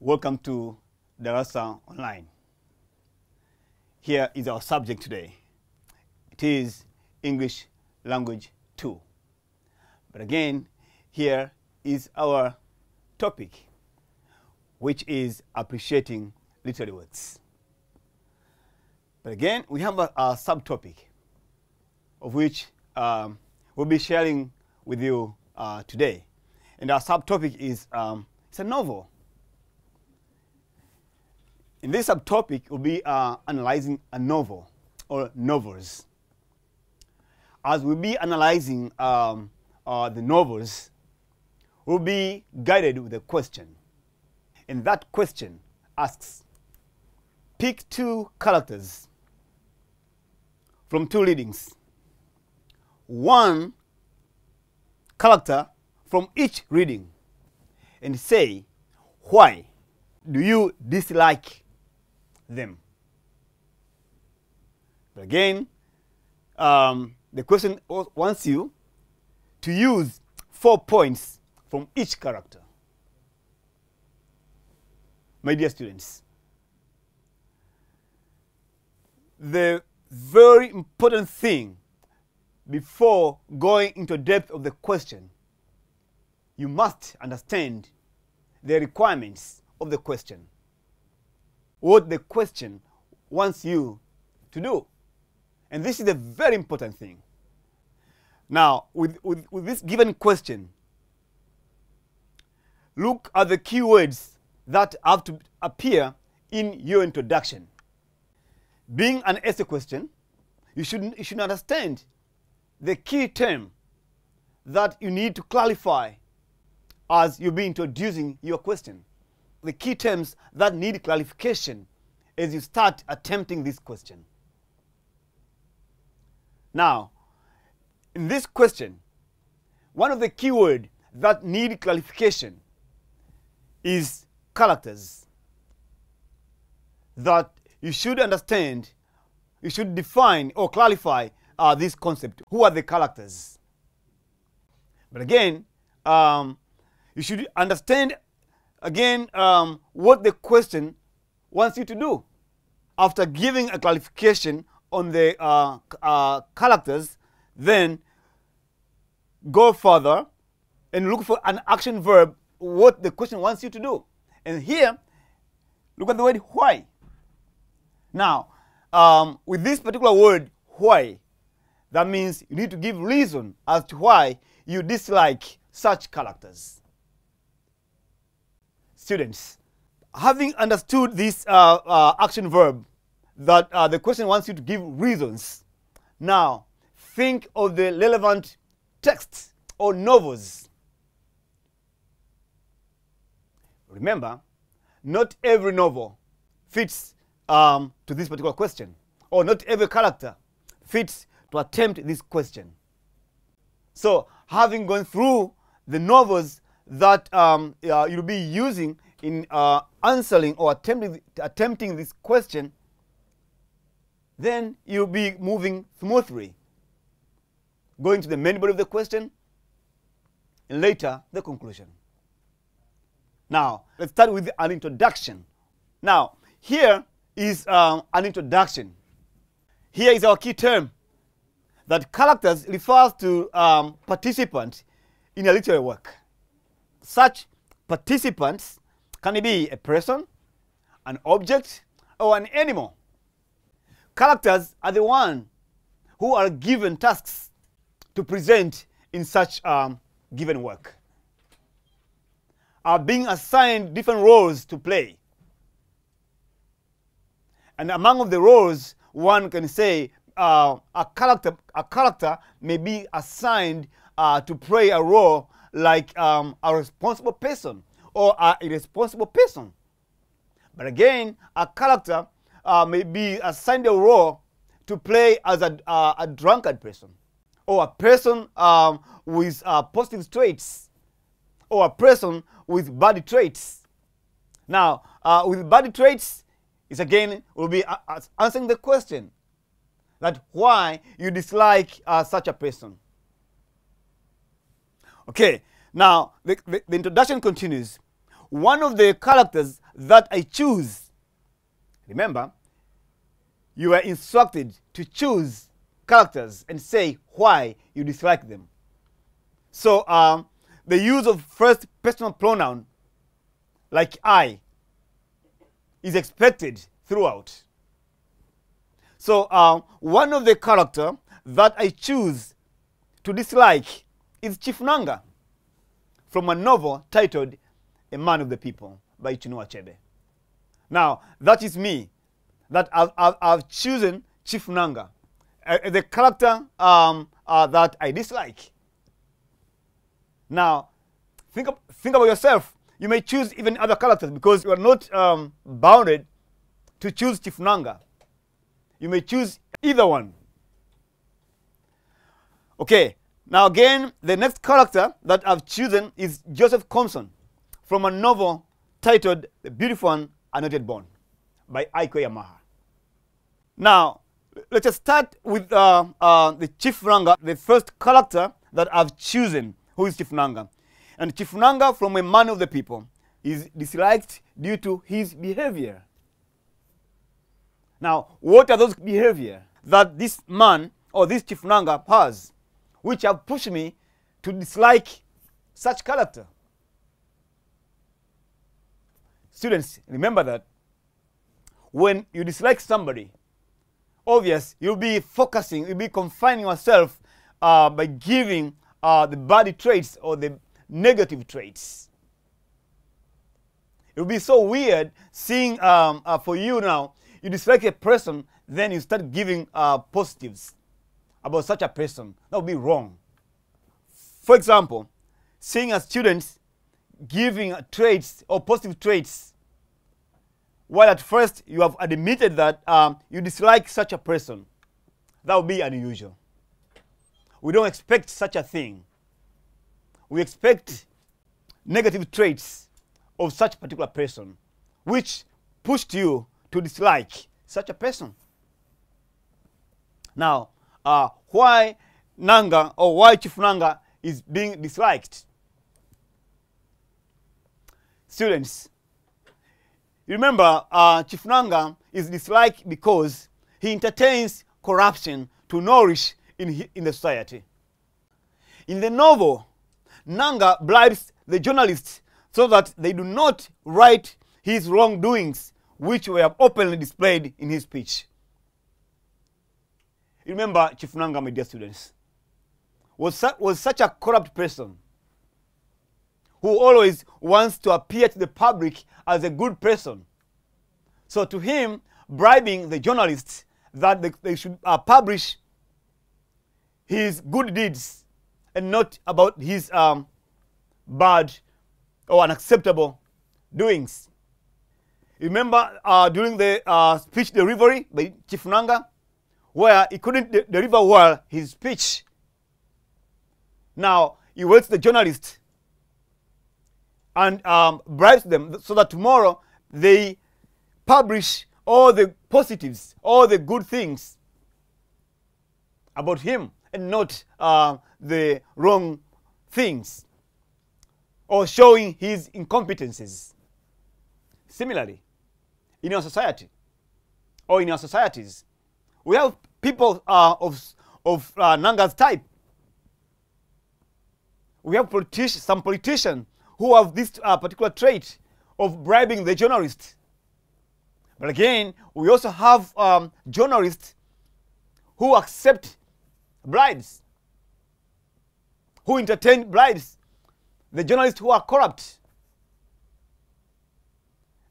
Welcome to Darasa Online. Here is our subject today. It is English Language 2. But again, here is our topic, which is appreciating literary works. But again, we have a subtopic of which we'll be sharing with you today. And our subtopic is it's a novel. In this subtopic, we'll be analyzing a novel or novels. As we'll be analyzing the novels, we'll be guided with a question. And that question asks, pick two characters from two readings. One character from each reading, and say, why do you dislike them? But again, the question wants you to use 4 points from each character. My dear students, the very important thing before going into depth of the question, you must understand the requirements of the question. What the question wants you to do. And this is a very important thing. Now, with this given question, look at the keywords that have to appear in your introduction. Being an essay question, you should understand the key term that you need to clarify as you'll be introducing your question. The key terms that need clarification as you start attempting this question. Now, in this question, one of the keywords that need clarification is characters. That you should understand, you should define or clarify this concept. Who are the characters? But again, you should understand again what the question wants you to do. After giving a clarification on the characters, then go further and look for an action verb, what the question wants you to do. And here, look at the word why. Now, with this particular word, why, that means you need to give reason as to why you dislike such characters. Students, having understood this action verb, that the question wants you to give reasons, now think of the relevant texts or novels. Remember, not every novel fits to this particular question, or not every character fits to attempt this question. So, having gone through the novels that you'll be using in answering or attempting this question, then you'll be moving smoothly, going to the main body of the question, and later the conclusion. Now, let's start with an introduction. Now, here is an introduction. Here is our key term, that characters refers to participants in a literary work. Such participants can be a person, an object, or an animal. Characters are the ones who are given tasks to present in such given work, are being assigned different roles to play. And among the roles, one can say a character may be assigned to play a role like a responsible person or a irresponsible person. But again, a character may be assigned a role to play as a drunkard person, or a person with positive traits, or a person with bad traits. Now, with bad traits, it's again will be answering the question that why you dislike such a person. Okay, now the introduction continues. One of the characters that I choose. Remember, you are instructed to choose characters and say why you dislike them. So the use of first personal pronoun like I is expected throughout. So one of the character that I choose to dislike is Chief Nanga from a novel titled A Man of the People by Chinua Achebe. Now, that is me, that I've chosen Chief Nanga, the character that I dislike. Now, think about yourself. You may choose even other characters because you are not bounded to choose Chief Nanga. You may choose either one. Okay, now again, the next character that I've chosen is Joseph Compson from a novel titled The Beautiful and Not Born by Aiko Yamaha. Now, let us start with the Chief Nanga, the first character that I've chosen, who is Chief Nanga. And Chief Nanga from A Man of the People is disliked due to his behavior. Now, what are those behavior that this man or this Chief Nanga has, which have pushed me to dislike such character? Students, remember that when you dislike somebody, obvious, you'll be focusing, you'll be confining yourself by giving the bad traits or the negative traits. It will be so weird seeing for you now, you dislike a person, then you start giving positives about such a person. That would be wrong. For example, seeing a student giving traits or positive traits, while at first you have admitted that you dislike such a person. That would be unusual. We don't expect such a thing. We expect negative traits of such a particular person, which pushed you to dislike such a person. Now, why Nanga or why Chief Nanga is being disliked? Students, you remember Chief Nanga is disliked because he entertains corruption to nourish in the society. In the novel, Nanga bribes the journalists so that they do not write his wrongdoings, which were openly displayed in his speech. You remember Chief Nanga, my dear students, was such a corrupt person who always wants to appear to the public as a good person. So to him, bribing the journalists that they should publish his good deeds and not about his bad or unacceptable doings. Remember during the speech delivery by Chief Nanga, where he couldn't deliver well his speech. Now, he waits the journalists and bribes them so that tomorrow they publish all the positives, all the good things about him and not the wrong things or showing his incompetencies. Similarly, in our society or in our societies, we have people of Nanga's type. We have some politicians who have this particular trait of bribing the journalists. But again, we also have journalists who accept bribes, who entertain bribes. The journalists who are corrupt,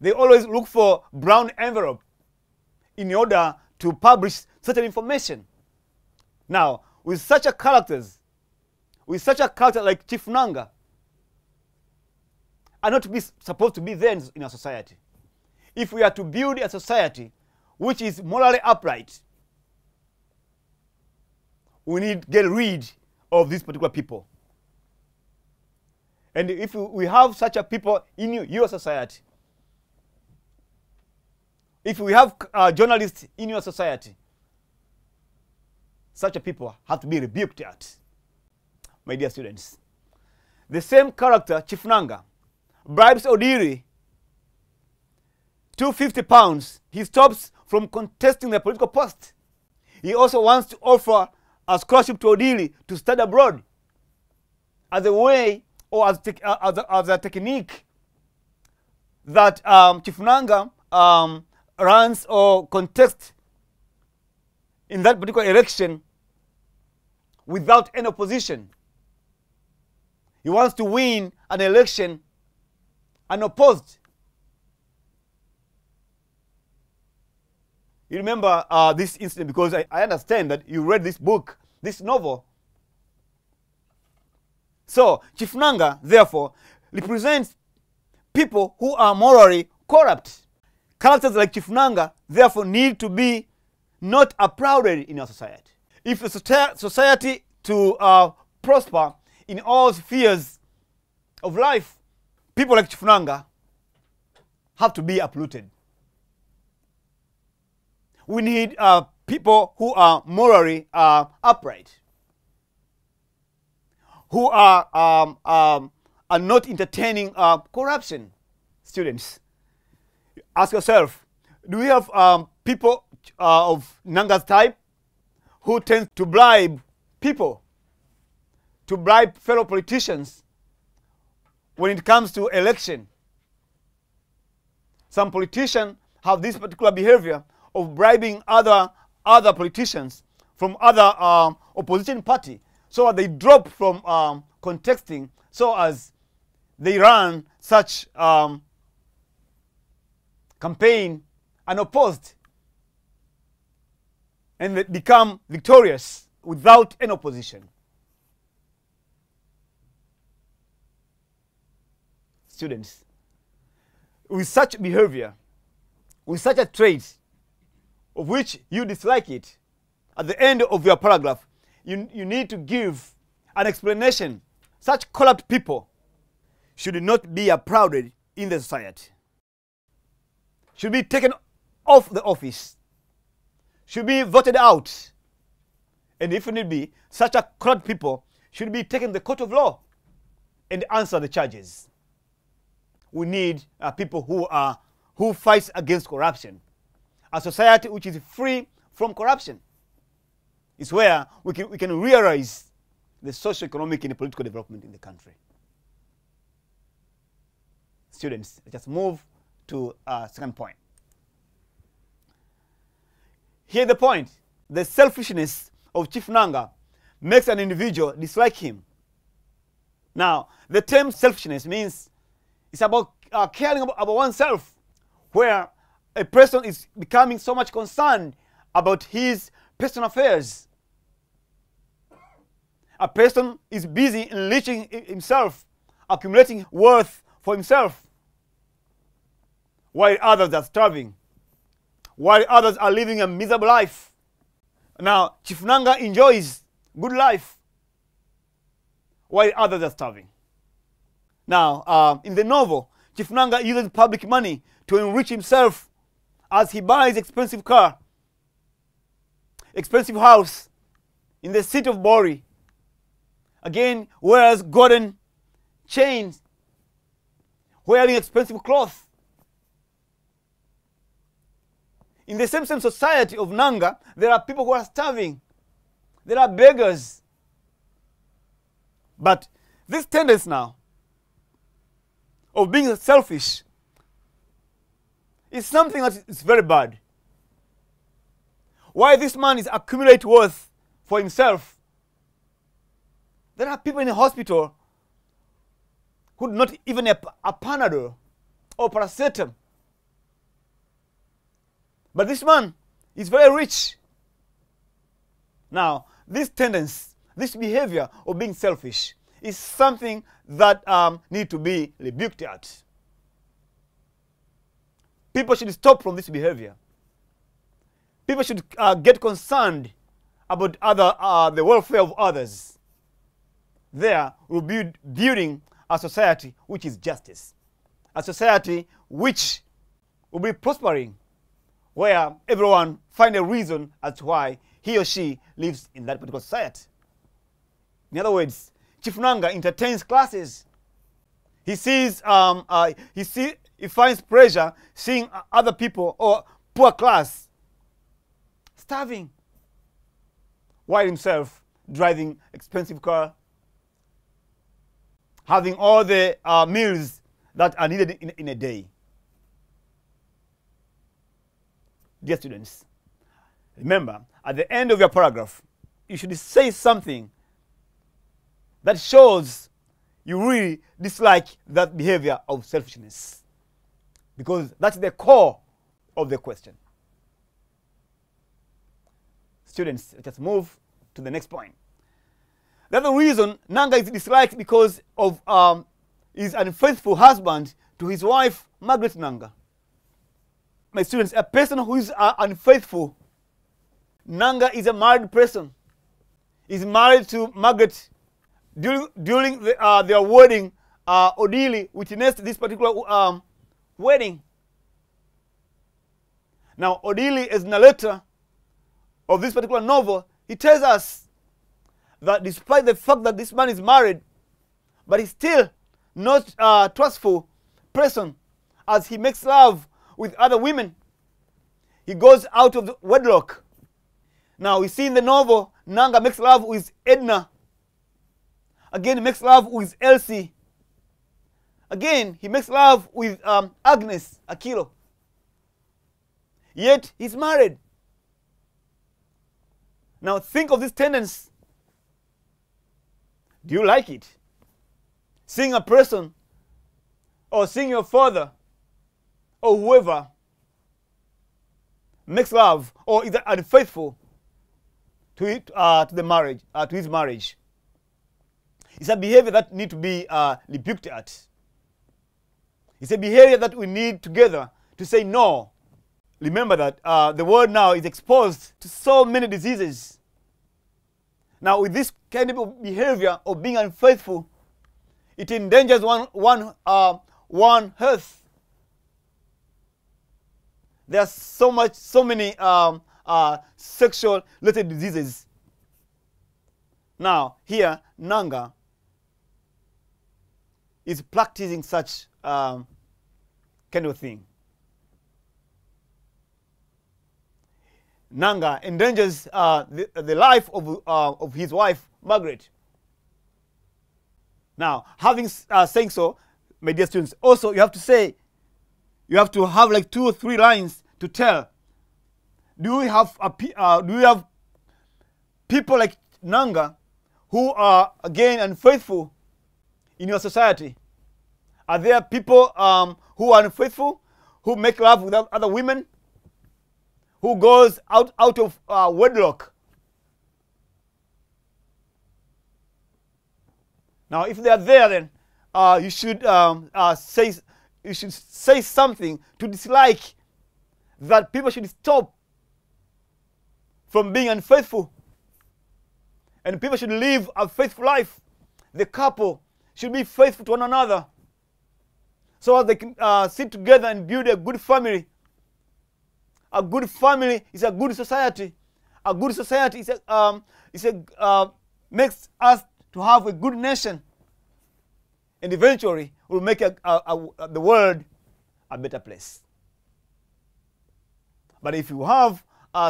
they always look for brown envelope in order to publish certain information. Now, with such a character like Chief Nanga, are not supposed to be there in our society. If we are to build a society which is morally upright, we need to get rid of these particular people. And if we have such a people in your society, if we have journalists in your society, such a people have to be rebuked at. My dear students, the same character, Chief Nanga, bribes Odiri £250, he stops from contesting the political post. He also wants to offer a scholarship to Odili to study abroad as a way or as a technique that Chief Nanga runs or contests in that particular election without any opposition. He wants to win an election unopposed. You remember this incident because I understand that you read this book, this novel. So, Chief Nanga, therefore, represents people who are morally corrupt. Characters like Chief Nanga, therefore, need to be not applauded in our society. If the society to prosper in all spheres of life, people like Chief Nanga have to be uprooted. We need people who are morally upright, who are not entertaining corruption. Students, ask yourself, do we have people of Nanga's type who tend to bribe people, to bribe fellow politicians when it comes to election? Some politicians have this particular behavior of bribing other politicians from other opposition party so that they drop from contesting, so as they run such campaign unopposed and they become victorious without any opposition. Students, with such behavior, with such a trait of which you dislike it, at the end of your paragraph, you need to give an explanation. Such corrupt people should not be applauded in the society, should be taken off the office, should be voted out, and if need be, such a corrupt people should be taken to the court of law and answer the charges. We need people who fight against corruption. A society which is free from corruption is where we can realize the socio-economic and political development in the country. Students, let's just move to second point. Here's the point. The selfishness of Chief Nanga makes an individual dislike him. Now, the term selfishness means it's about caring about oneself, where a person is becoming so much concerned about his personal affairs. A person is busy enriching himself, accumulating wealth for himself, while others are starving, while others are living a miserable life. Now, Chief Nanga enjoys good life, while others are starving. Now, in the novel, Chief Nanga uses public money to enrich himself as he buys expensive car, expensive house in the city of Bori. Again, wears golden chains, wearing expensive clothes. In the same society of Nanga, there are people who are starving. There are beggars. But this tendency now of being selfish is something that is very bad. Why this man is accumulating wealth for himself? There are people in the hospital who do not even have a Panadol or paracetamol. But this man is very rich. Now, this tendency, this behavior of being selfish is something that needs to be rebuked at. People should stop from this behavior. People should get concerned about the welfare of others. There will be building a society which is justice, a society which will be prospering, where everyone finds a reason as to why he or she lives in that particular society. In other words, Chief Nanga entertains classes. He sees he finds pleasure seeing other people or poor class starving, while himself driving expensive car, having all the meals that are needed in a day. Dear students, remember, at the end of your paragraph, you should say something that shows you really dislike that behavior of selfishness, because that's the core of the question. Students, let us move to the next point. The other reason Nanga is disliked because of his unfaithful husband to his wife, Margaret Nanga. My students, a person who is unfaithful, Nanga is a married person. He's married to Margaret. During their wedding, Odili witnessed this particular wedding. Now, Odili, as narrator of this particular novel, he tells us that despite the fact that this man is married, but he's still not a trustful person, as he makes love with other women. He goes out of the wedlock. Now, we see in the novel, Nanga makes love with Edna. Again, he makes love with Elsie. Again, he makes love with Agnes Akilo. Yet, he's married. Now, think of this tendency. Do you like it? Seeing a person, or seeing your father, or whoever makes love, or is unfaithful to the marriage, to his marriage. It's a behavior that needs to be rebuked at. It's a behavior that we need together to say no. Remember that the world now is exposed to so many diseases. Now, with this kind of behavior of being unfaithful, it endangers one health. There are so many sexual related diseases. Now, here, Nanga is practicing such kind of thing. Nanga endangers the life of his wife, Margaret. Now, having saying so, my dear students, also you have to have like 2 or 3 lines to tell. Do we have people like Nanga who are again unfaithful in your society? Are there people who are unfaithful, who make love with other women, who goes out of wedlock? Now, if they are there, then you should say something to dislike that people should stop from being unfaithful, and people should live a faithful life. The couple should be faithful to one another, so that they can sit together and build a good family. A good family is a good society. A good society makes us to have a good nation, and eventually will make the world a better place. But if you have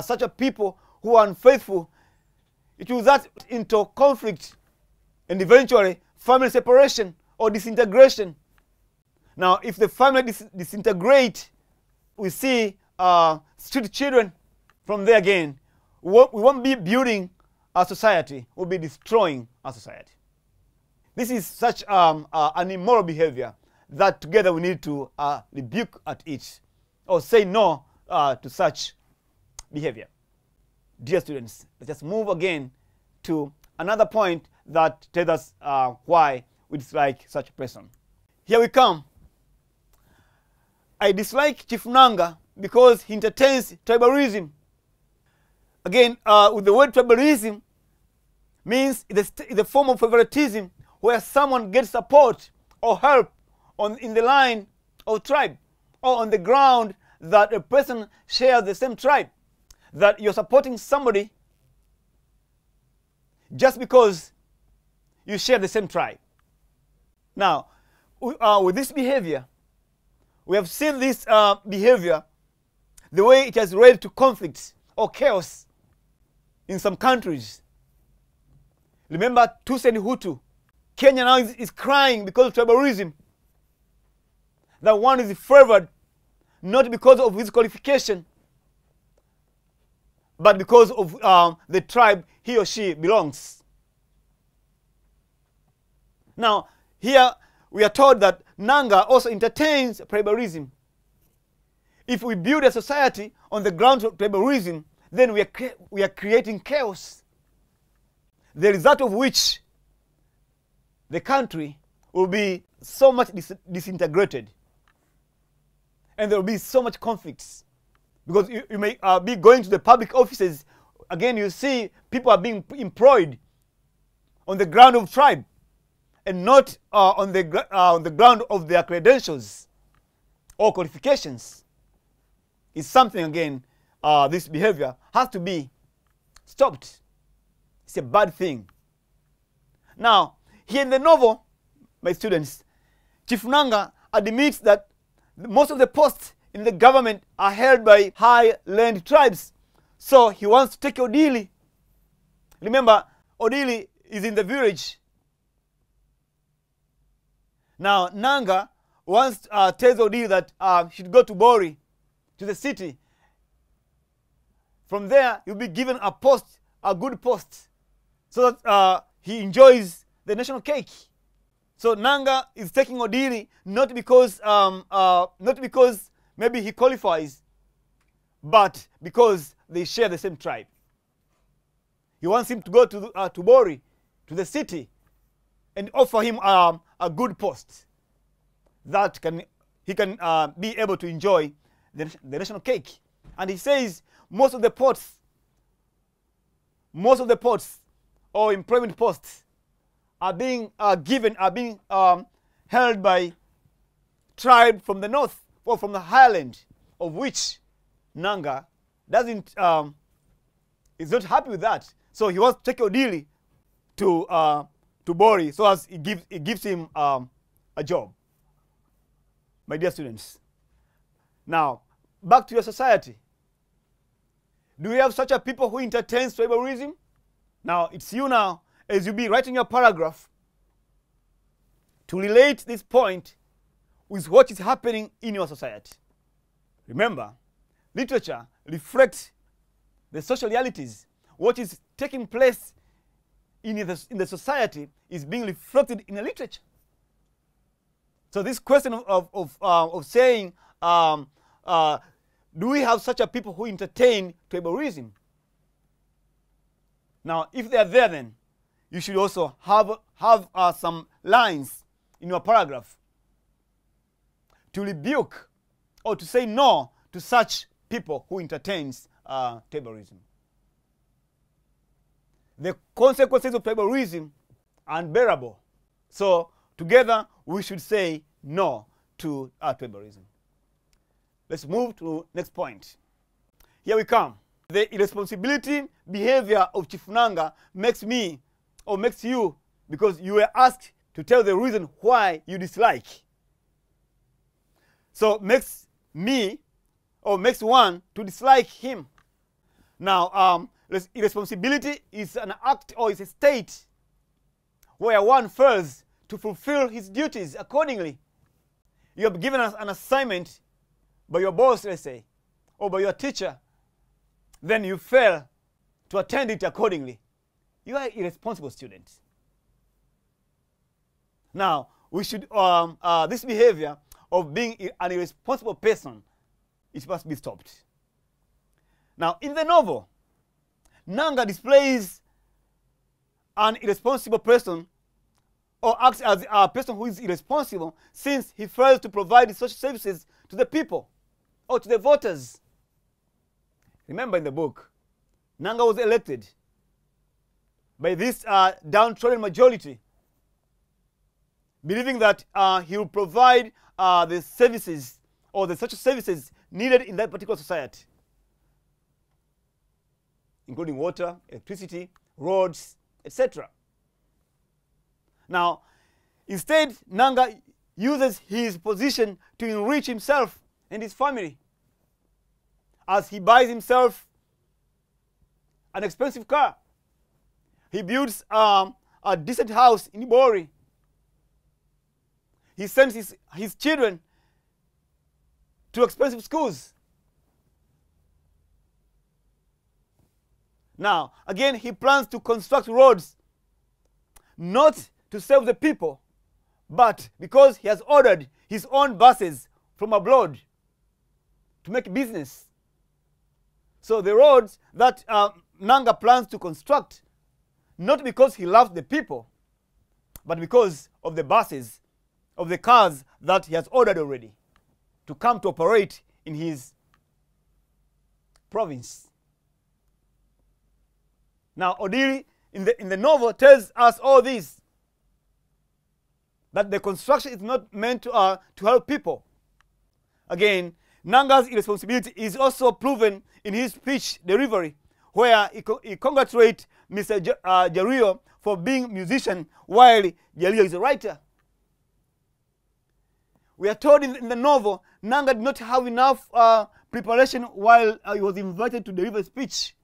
such a people who are unfaithful, it will result into conflict and eventually family separation or disintegration. Now, if the family disintegrate, we see street children. From there again, we won't be building a society, we'll be destroying a society. This is such an immoral behavior that together we need to rebuke at it, or say no to such behavior. Dear students, let us move again to another point that tells us why we dislike such a person. Here we come. I dislike Chief Nanga because he entertains tribalism. Again, with the word tribalism means it's a form of favoritism where someone gets support or help in the line of tribe, or on the ground that a person shares the same tribe, that you're supporting somebody just because you share the same tribe. Now, with this behavior, we have seen this behavior, the way it has led to conflict or chaos in some countries. Remember Tutsi and Hutu. Kenya now is crying because of tribalism. That one is favored not because of his qualification, but because of the tribe he or she belongs. Now, here we are told that Nanga also entertains tribalism. If we build a society on the ground of tribalism, then we are creating chaos, the result of which the country will be so much disintegrated, and there will be so much conflicts. Because you may be going to the public offices, again you see people are being employed on the ground of tribe and not on the ground of their credentials or qualifications. It's something, again, this behavior has to be stopped. It's a bad thing. Now, here in the novel, my students, Chief Nanga admits that most of the posts in the government are held by high-land tribes. So he wants to take Odili. Remember, Odili is in the village. Now, Nanga tells Odili that she should go to Bori, to the city. From there, he'll be given a post, a good post, so that he enjoys the national cake. So Nanga is taking Odili not because maybe he qualifies, but because they share the same tribe. He wants him to go to Bori, to the city, and offer him a good post that he can be able to enjoy the national cake. And he says most of the posts or employment posts are being held by tribe from the north or from the highland, of which Nanga is not happy with that. So he wants to take Odili to Bori so as it gives him a job. My dear students, now back to your society. Do we have such a people who entertains tribalism? Now it's you now, as you be writing your paragraph, to relate this point with what is happening in your society. Remember, literature reflects the social realities. What is taking place in the society is being reflected in the literature. So this question of saying, do we have such a people who entertain tribalism? Now, if they are there, then you should also have some lines in your paragraph to rebuke or to say no to such people who entertains tribalism. The consequences of tribalism are unbearable. So together we should say no to tribalism. Let's move to next point. Here we come. The irresponsibility behavior of Chief Nanga makes me or makes you, because you were asked to tell the reason why you dislike. So makes me or makes one to dislike him. Now, irresponsibility is an act or is a state where one fails to fulfill his duties accordingly. You have given us an assignment by your boss, let's say, or by your teacher, then you fail to attend it accordingly. You are irresponsible students. Now, we should, this behavior of being an irresponsible person, it must be stopped. Now, in the novel, Nanga displays an irresponsible person or acts as a person who is irresponsible since he fails to provide social services to the people or to the voters. Remember in the book, Nanga was elected by this downtrodden majority, believing that he will provide the services or the social services needed in that particular society, including water, electricity, roads, etc. Now, instead, Nanga uses his position to enrich himself and his family, as he buys himself an expensive car. He builds a decent house in Ibori. He sends his children to expensive schools. Now, again, he plans to construct roads, not to serve the people, but because he has ordered his own buses from abroad to make business. So the roads that Nanga plans to construct, not because he loves the people, but because of the buses, of the cars that he has ordered already to come to operate in his province. Now, Odili in the novel tells us all this, that the construction is not meant to help people. Again, Nanga's irresponsibility is also proven in his speech delivery, where he congratulates Mr. Jario for being a musician while Jario is a writer. We are told in the novel, Nanga did not have enough preparation while he was invited to deliver a speech.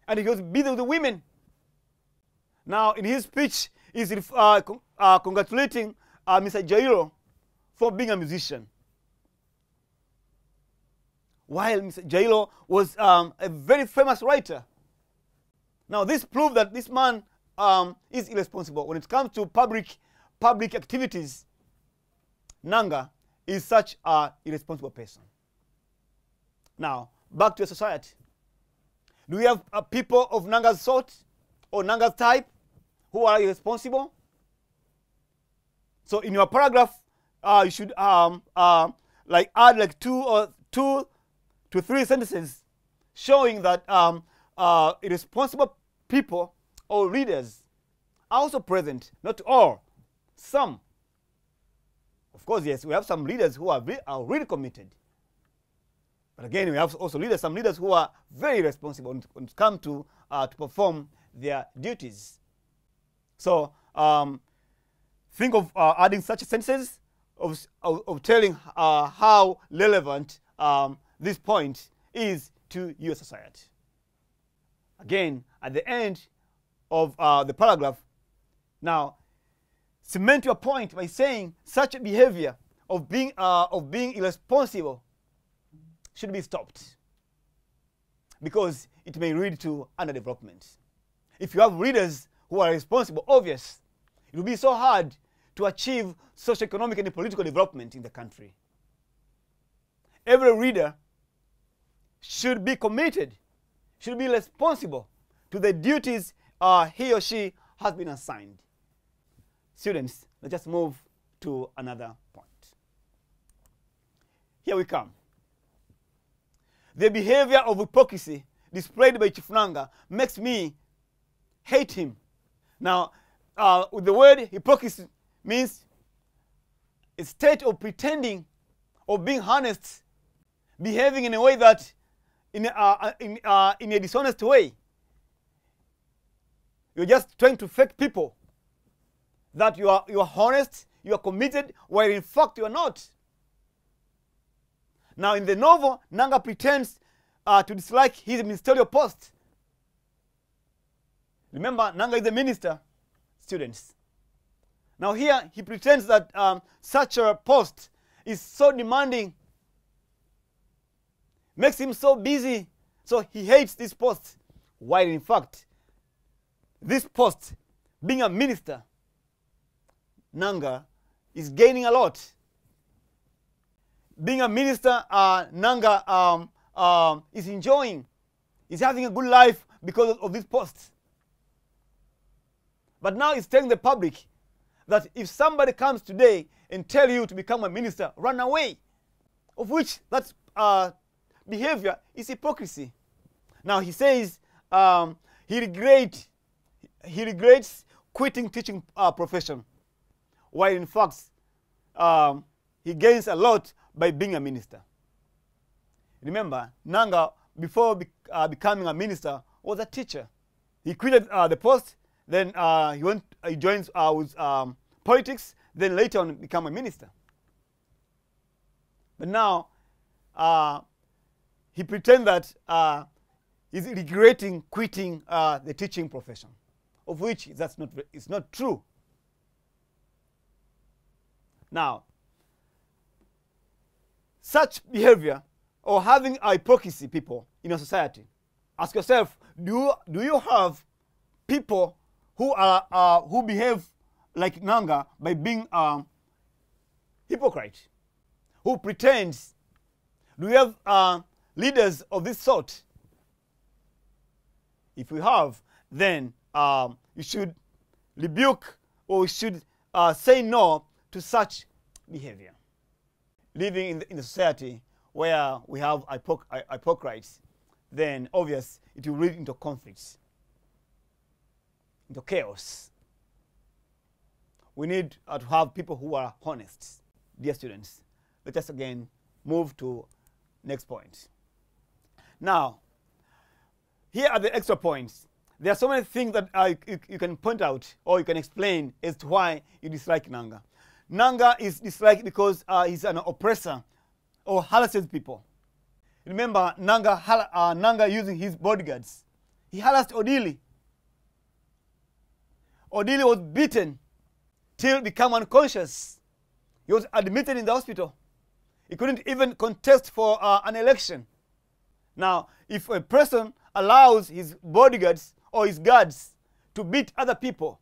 And he was busy with the women. Now, in his speech, he's congratulating Mr. Jairo for being a musician, while Mr. Jairo was a very famous writer. Now, this proves that this man is irresponsible when it comes to public activities. Nanga is such an irresponsible person. Now, back to a society. Do we have people of Nanga's sort or Nanga's type who are irresponsible? So in your paragraph, you should add like two to three sentences showing that irresponsible people or leaders are also present. Not all, some. Of course, yes, we have some leaders who are really committed. But again, we have also some leaders who are very responsible when it comes to perform their duties. So think of adding such sentences of telling how relevant this point is to your society. Again, at the end of the paragraph, now cement your point by saying such a behavior of being irresponsible should be stopped, because it may lead to underdevelopment. If you have leaders who are responsible, obvious, it will be so hard to achieve socio-economic and political development in the country. Every leader should be committed, should be responsible to the duties he or she has been assigned. Students, let's just move to another point. Here we come. The behavior of hypocrisy displayed by Chief Nanga makes me hate him. Now, with the word hypocrisy means a state of pretending or being honest, behaving in a way that in a dishonest way. You're just trying to fake people that you are honest, you are committed, while in fact you are not. Now, in the novel, Nanga pretends to dislike his ministerial post. Remember, Nanga is a minister, students. Now here, he pretends that such a post is so demanding, makes him so busy, so he hates this post, while in fact, this post, being a minister, Nanga is gaining a lot. Being a minister, Nanga is enjoying, is having a good life because of this post. But now he's telling the public that if somebody comes today and tell you to become a minister, run away, of which that behavior is hypocrisy. Now he says he regrets quitting teaching profession, while in fact he gains a lot by being a minister. Remember, Nanga, before becoming a minister, was a teacher. He quitted the post, then he joins with politics, then later on become a minister. But now he pretends that he's regretting quitting the teaching profession, of which it's not true. Now, such behavior or having hypocrisy people in a society, ask yourself, do you have people who behave like Nanga by being hypocrite, who pretends? Do we have leaders of this sort? If we have, then you should rebuke, or we should say no to such behavior. Living in a society where we have hypocrites, then obvious it will lead into conflicts, into chaos. We need to have people who are honest. Dear students, let us again move to next point. Now, here are the extra points. There are so many things that you can point out or you can explain as to why you dislike Nanga. Nanga is disliked because he's an oppressor or harasses people. Remember, Nanga using his bodyguards. He harassed Odili. Odili was beaten till become unconscious. He was admitted in the hospital. He couldn't even contest for an election. Now, if a person allows his bodyguards or his guards to beat other people,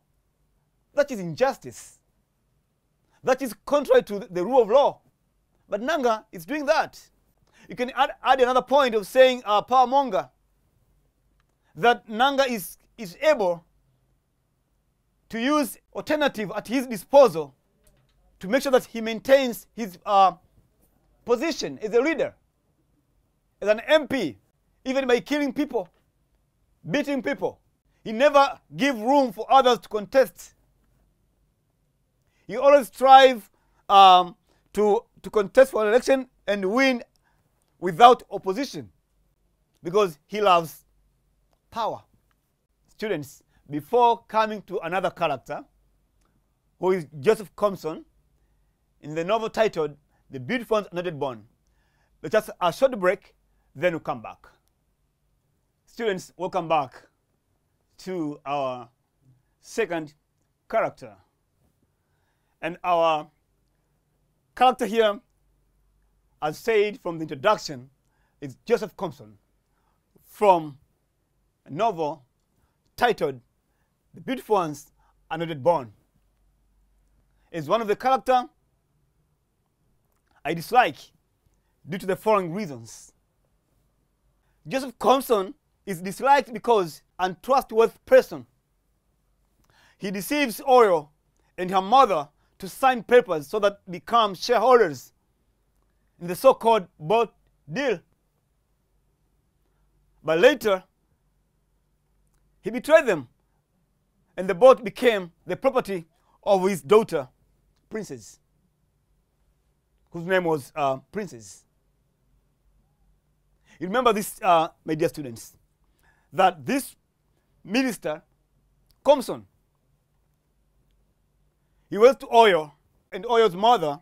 that is injustice. That is contrary to the rule of law. But Nanga is doing that. You can add another point of saying power monger. That Nanga is able to use alternative at his disposal to make sure that he maintains his position as a leader, as an MP, even by killing people, beating people. He never give room for others to contest. He always strive to contest for an election and win without opposition, because he loves power. Students, before coming to another character, who is Joseph Compson, in the novel titled The Beautiful Ones Are Not Born, let's just a short break, then we'll come back. Students, welcome back to our second character. And our character here, as said from the introduction, is Joseph Compson from a novel titled The Beautiful Ones Are Not Born. Is one of the characters I dislike due to the following reasons. Joseph Compson is disliked because an untrustworthy person. He deceives Oyo and her mother to sign papers so that become shareholders in the so-called boat deal. But later, he betrayed them, and the boat became the property of his daughter, Princess, whose name was Princess. You remember this, my dear students, that this minister, Compson, he went to Oyo and Oyo's mother.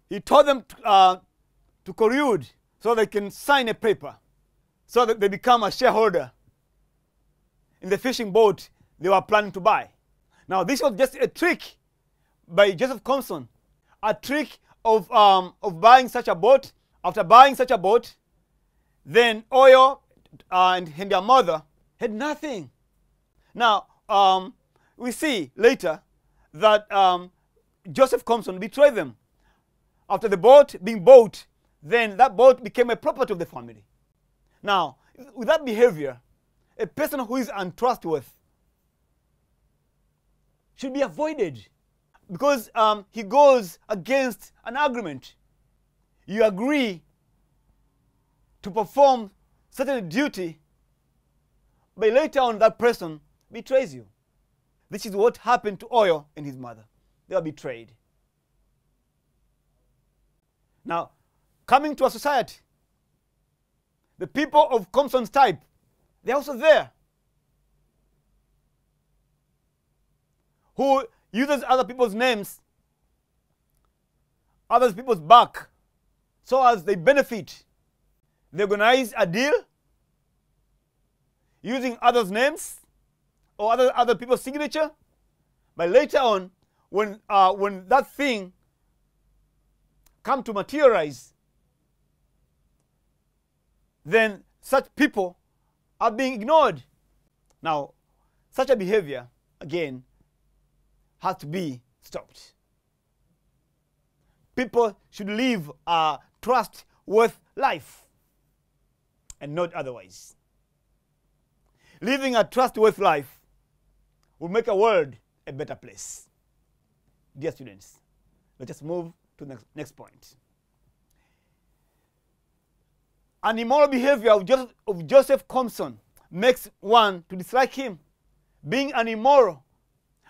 He told them to collude so they can sign a paper so that they become a shareholder in the fishing boat they were planning to buy. Now, this was just a trick by Joseph Compson, a trick of buying such a boat. After buying such a boat, then Oyo and their mother had nothing. Now, we see later that Joseph Compson betrayed them. After the boat being bought, then that boat became a property of the family. Now, with that behavior, a person who is untrustworthy should be avoided, because he goes against an agreement. You agree to perform certain duty, but later on that person betrays you. This is what happened to Oyo and his mother. They were betrayed. Now, coming to a society, the people of Compson's type, they're also there, who uses other people's names other people's back so as they benefit. They organize a deal using others' names or other people's signature. But later on, when that thing come to materialize, then such people are being ignored. Now, such a behavior, again, has to be stopped. People should live a trustworthy life and not otherwise. Living a trustworthy life will make a world a better place. Dear students, let us move to the next point. An immoral behavior of Joseph Compson makes one to dislike him. Being an immoral,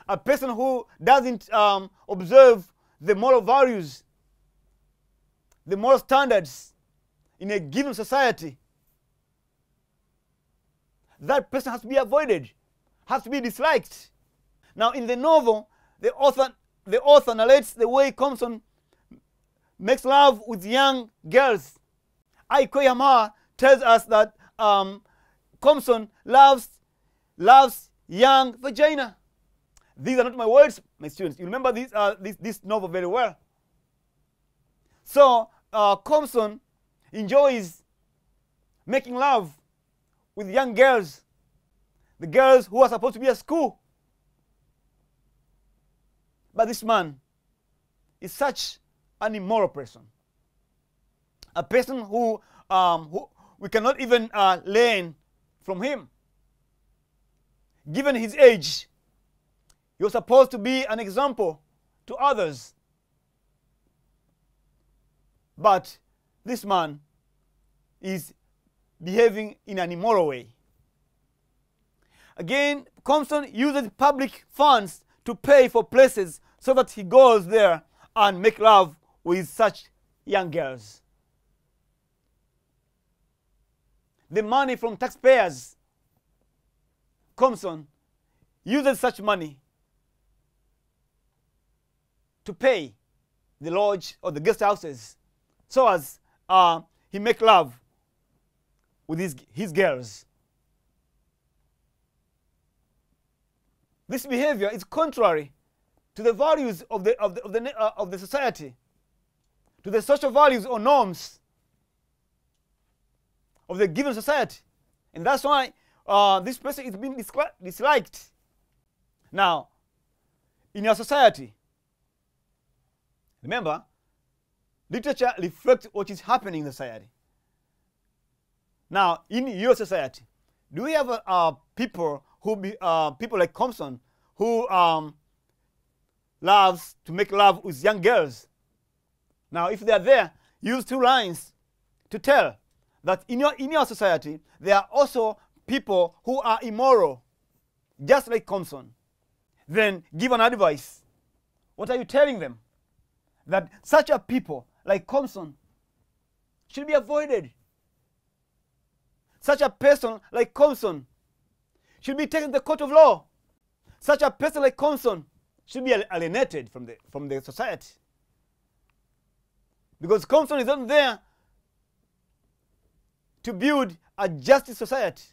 a person who doesn't observe the moral values, the moral standards in a given society, that person has to be avoided, has to be disliked. Now, in the novel, the author narrates the way Compson makes love with young girls. Aiko Yamaha tells us that Compson loves young vagina. These are not my words, my students. You remember this novel very well. So Compson enjoys making love with young girls, the girls who are supposed to be at school. But this man is such an immoral person, a person who we cannot even learn from him. Given his age, he was supposed to be an example to others. But this man is behaving in an immoral way. Again, Compson uses public funds to pay for places so that he goes there and make love with such young girls. The money from taxpayers, Compson uses such money to pay the lodge or the guest houses so as he make love with his girls. This behavior is contrary to the values of the society, to the social values or norms of the given society, and that's why this person is being disliked. Now, in your society, remember, literature reflects what is happening in the society. Now, in your society, do we have people like Compson who loves to make love with young girls? Now, if they are there, use 2 lines to tell that in your society there are also people who are immoral, just like Compson. Then give an advice. What are you telling them? That such a people like Compson should be avoided. Such a person like Compson should be taken to the court of law. Such a person like Compson should be alienated from the society. Because Compson is not there to build a just society,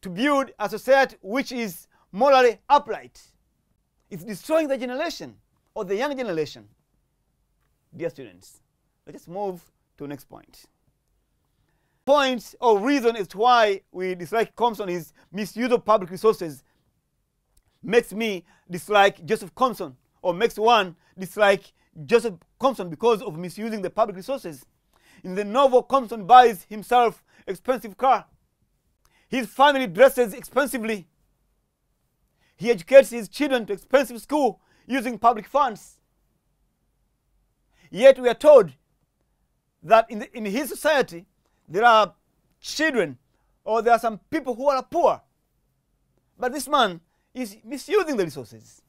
to build a society which is morally upright. It's destroying the generation or the young generation. Dear students, let us move to the next point. Point or reason as to why we dislike Compson is misuse of public resources. Makes me dislike Joseph Compson, or makes one dislike Joseph Compson because of misusing the public resources. In the novel, Compson buys himself expensive car. His family dresses expensively. He educates his children to expensive school using public funds. Yet we are told that in his society there are children, or there are some people who are poor. But this man is misusing the resources.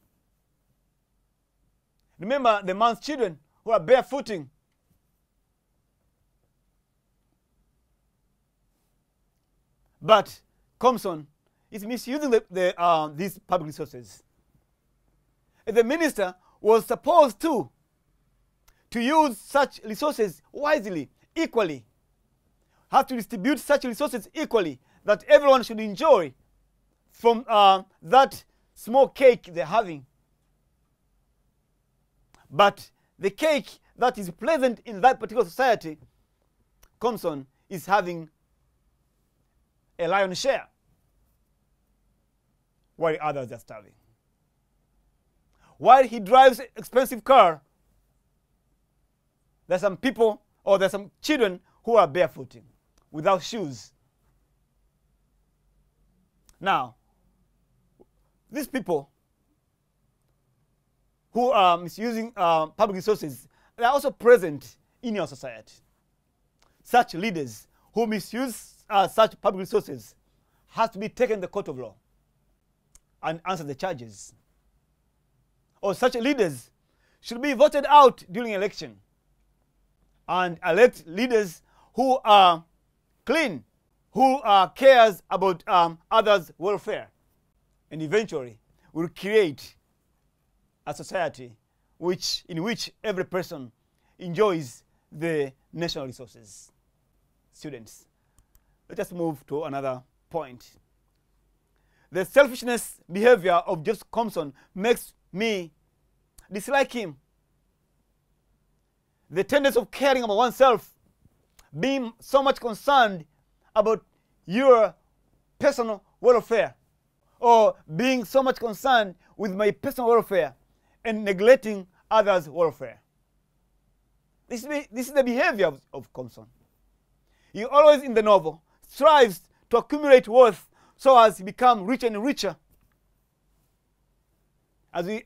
Remember the man's children who are barefooting. But Compson is misusing these public resources. And the minister was supposed to to use such resources wisely, equally, have to distribute such resources equally, that everyone should enjoy from that small cake they're having. But the cake that is present in that particular society, Compson is having a lion's share, while others are starving. While he drives an expensive car, there's some people, or there's some children who are barefooting, without shoes. Now, these people who are misusing public resources, they are also present in your society. Such leaders who misuse such public resources has to be taken to the court of law and answer the charges. Or such leaders should be voted out during election and elect leaders who are clean, who cares about others' welfare, and eventually will create a society in which every person enjoys the national resources. Students, let us move to another point. The selfishness behavior of Joseph Compson makes me dislike him. The tendency of caring about oneself, being so much concerned about your personal welfare, or being so much concerned with my personal welfare and neglecting others' welfare. This is the behavior of Compson. He always in the novel strives to accumulate wealth so as he becomes richer and richer. As we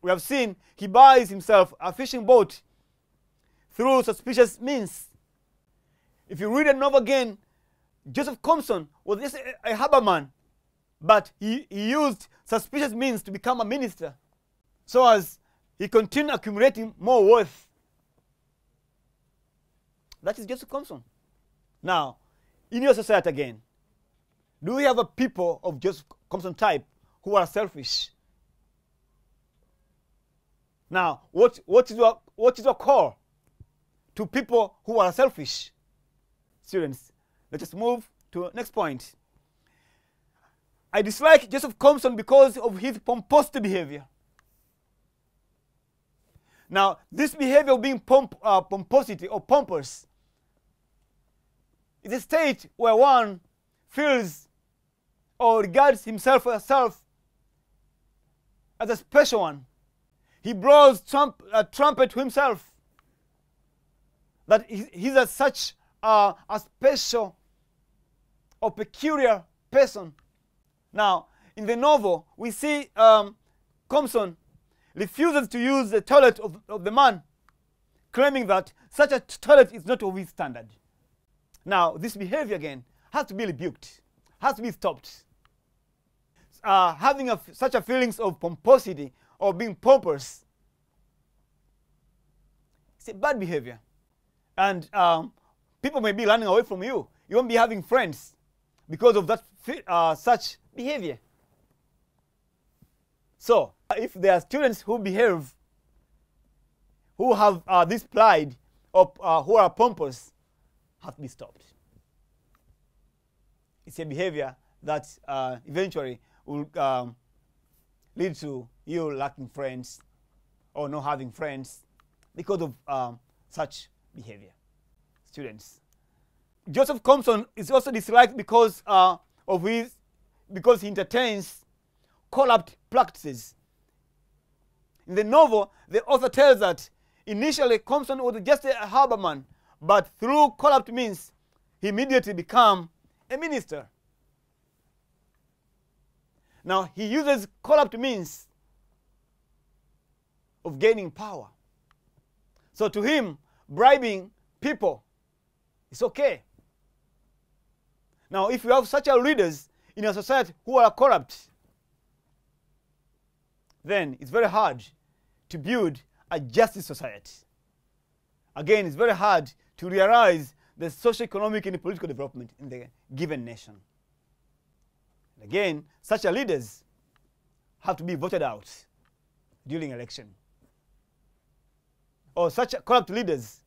have seen, he buys himself a fishing boat through suspicious means. If you read the novel again, Joseph Compson was just a harborman, but he used suspicious means to become a minister, so as he continued accumulating more wealth. That is Joseph Compson. Now, in your society again, do we have a people of Joseph Compson type who are selfish? Now, what is your call to people who are selfish? Students, let us move to the next point. I dislike Joseph Compson because of his pomposity behavior. Now, this behavior of being pomposity or pompous is a state where one feels or regards himself or herself as a special one. He blows a trumpet to himself that he's such a special or peculiar person. Now, in the novel, we see Compson refuses to use the toilet of the man, claiming that such a toilet is not of his standard. Now, this behavior again has to be rebuked, has to be stopped. Having such a feelings of pomposity or being pompous, it's a bad behavior. And people may be running away from you. You won't be having friends because of that such behavior. So, if there are students who behave, who have this pride, or who are pompous, have to be stopped. It's a behavior that eventually will lead to you lacking friends or not having friends because of such behavior. Students, Joseph Compson is also disliked because he entertains corrupt practices. In the novel, the author tells that initially Compson was just a harborman, but through corrupt means, he immediately became a minister. Now, he uses corrupt means of gaining power. So to him, bribing people is okay. Now, if you have such leaders in a society who are corrupt, then it's very hard to build a just society. Again, it's very hard to realize the socio-economic and political development in the given nation. Again, such leaders have to be voted out during election. or such corrupt leaders,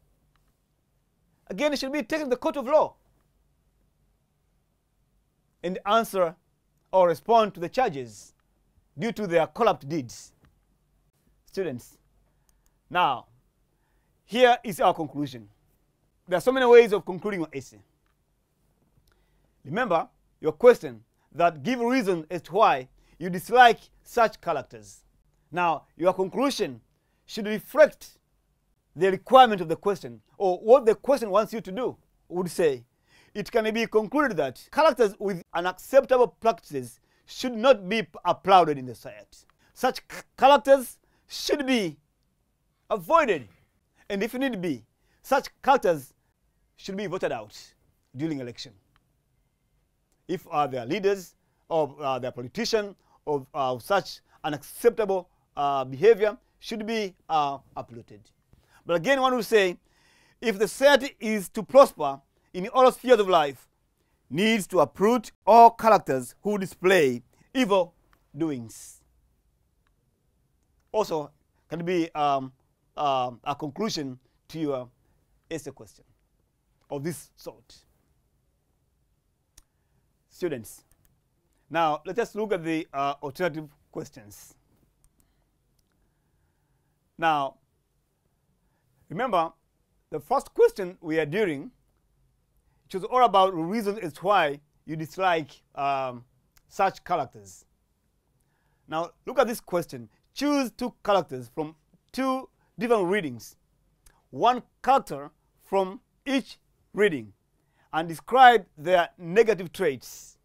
again, should be taken to the court of law and answer or respond to the charges due to their corrupt deeds. Students, now, here is our conclusion. There are so many ways of concluding your essay. Remember your question that give reason as to why you dislike such characters. Now, your conclusion should reflect the requirement of the question, or what the question wants you to do. Would say, it can be concluded that characters with unacceptable practices should not be applauded in the society. Such characters should be avoided, and if need be, such characters should be voted out during election. If they are leaders or they are politicians of such unacceptable behavior, should be uprooted. But again, one will say, if the society is to prosper in all spheres of life, needs to uproot all characters who display evil doings. Also, can be a conclusion to your essay question of this sort. Students, now let us look at the alternative questions. Now, remember, the first question we are doing, it was all about reasons as to why you dislike such characters. Now, look at this question. Choose two characters from two different readings, one character from each reading, and describe their negative traits.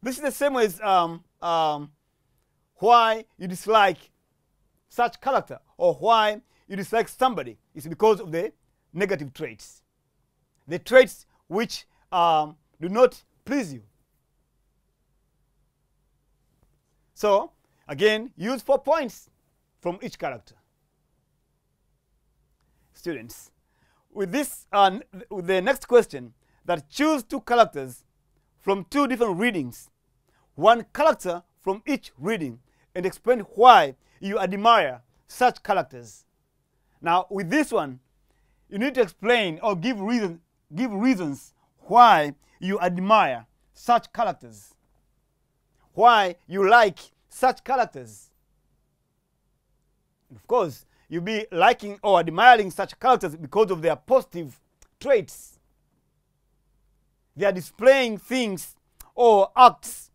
This is the same as why you dislike such character, or why you dislike somebody. It's because of the negative traits, the traits which do not please you. So, again, use 4 points from each character. Students, with this, with the next question, that choose two characters from two different readings, one character from each reading, and explain why you admire such characters. Now, with this one, you need to explain or give reasons why you admire such characters, why you like such characters. And of course, you'll be liking or admiring such characters because of their positive traits. They are displaying things or acts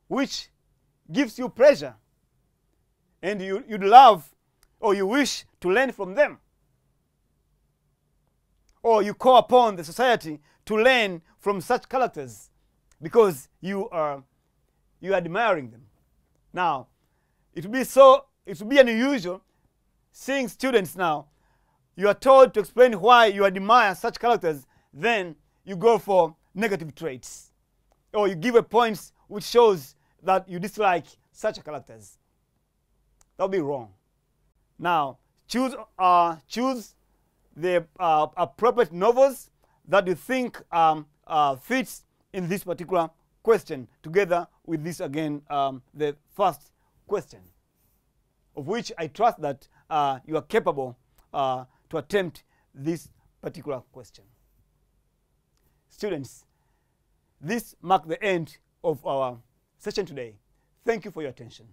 which gives you pleasure, and you'd love or you wish to learn from them, or you call upon the society to learn from such characters because you are admiring them. Now, it would be unusual seeing students now, you are told to explain why you admire such characters, then you go for negative traits, or you give a point which shows that you dislike such characters. That would be wrong. Now, choose the appropriate novels that you think fits in this particular question, together with this again, the first question, of which I trust that you are capable to attempt this particular question. Students, this marks the end of our session today. Thank you for your attention.